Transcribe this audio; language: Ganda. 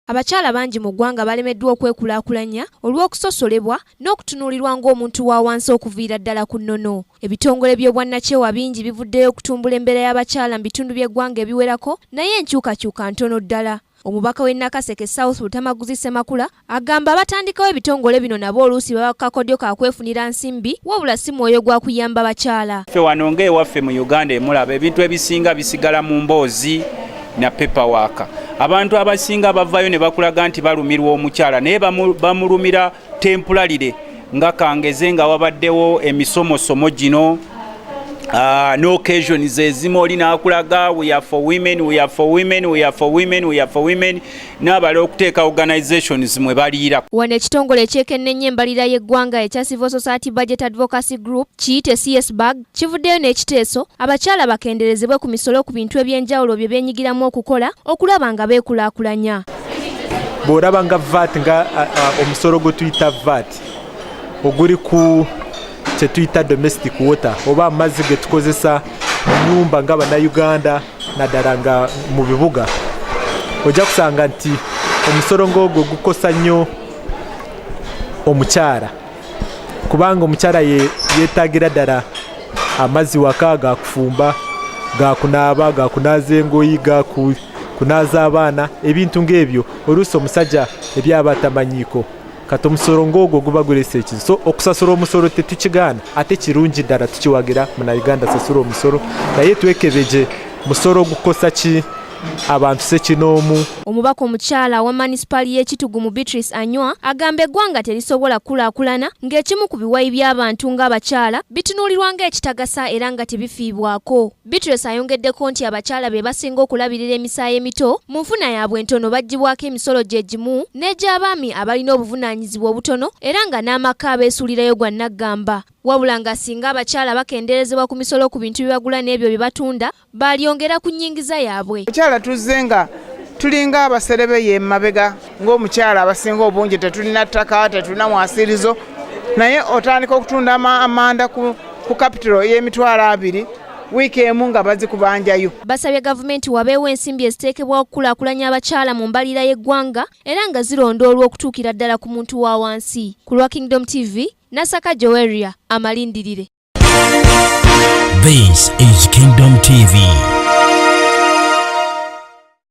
Abakyala bangi mu ggwanga balemeddwa okwekulaakulanya olw'okusosolebwa n'okutunuulirwa ng'omuntu wa wansi okuviira ddala ku nnono. Ebitongole by'obwannakyewa bingi bivuddeyo okutumbula embeera y'abakyala mu bitundu by'eggwanga ebiwerako, naye enkyukakyuka ntono ddala. Omubaka w'e Nakaseke South Butamaguzi Ssemakula agamba abatandikawo ebitongole bino nabo oluusi baba ku kakodyo ka kwefunira nsimbi wabula si mwoyo gwa kuyamba bakyala. Ffe wano ng'ewaffe mu Uganda emulaba ebintu ebisinga bisigala mu mboozi na paperwork. Abantu abasinga bavayo ne bakulaga nti balumirwa omukyala naye bamulumira temporarily nga kangeze nga wabaddewo emisomosomo gino no occasions ezimu oli n'akulaga we are for women, we are for women, we are for women, we are for women n'abala okuteeka organizations mwe baliira. Wano ekitongole ekyekennenya embalirira y'eggwanga ekya Civil Society Budget Advocacy Group kiyite CSBAG kivuddeyo n'ekiteeso abakyala bakenderezebwe ku misolo ku bintu eby'enjawulo bye beenyigiramu okukola okulaba nga beekulaakulanya. Bw'olaba nga VAT nga omusolo gwe tuyita VAT oguli ku kyetuyita domestic water oba amazzi ge tukozesa mu nnyumba nga bannayuganda naddala nga mu bibuga, ojja kusanga nti omusolo ng'ogwo gukosa nnyo omukyala kubanga omukyala yeetaagira ddala amazzi waka gakufumba, gakunaaba, gakunaaza engoyi, gakunaaza abaana, ebintu ng'ebyo oluusi omusajja ebyaba atamanyiiko. Kati omusolo ng'ogwo guba guleese ekizibu. So okusasula omusolo tetukigaana ate kirungi ddala tukiwagira Munnayuganda asasula omusolo naye twekebeje musolo gukosa ki abantu sekinoomu. Omubaka omukyala wa munisipaali y'Ekitugu mu Beatrice Anywa agamba eggwanga terisobola kulaakulana ng'ekimu ku biwayi by'abantu ng'abakyala bitunuulirwa ng'ekitagasa era nga tebifiibwako. Beatrice ayongeddeko nti abakyala be basinga okulabirira emisaayi emito mu nfuna yaabwe entono baggyibwako emisolo gye gimu n'egy'abaami abalina obuvunaanyizibwa obutono era nga n'amaka abeesuulirayo gwa naggamba. Wabula nga singa abakyala bakenderezebwa ku misolo ku bintu bye bagula n'ebyo bye batunda balyongera ku nnyingiza yaabwe. Abakyala tuzze nga tulinga abaserebe yemmabega ng'omukyala abasinga obungi tetulina ttaka, tetulina mwasirizo, naye otandika okutunda amanda ku kapitalo y'emitwalo 2 wiiki emu nga bazikubanjayo. Basabye gavumenti wabeewo ensimbi eziteekebwa okukulaakulanya abakyala mu mbalirira y'eggwanga era nga zirondoolwa okutuukira ddala ku muntu wa wansi. Ku lwa Kingdom TV, Nasaka Joeria, amalindirire. This is Kingdom TV.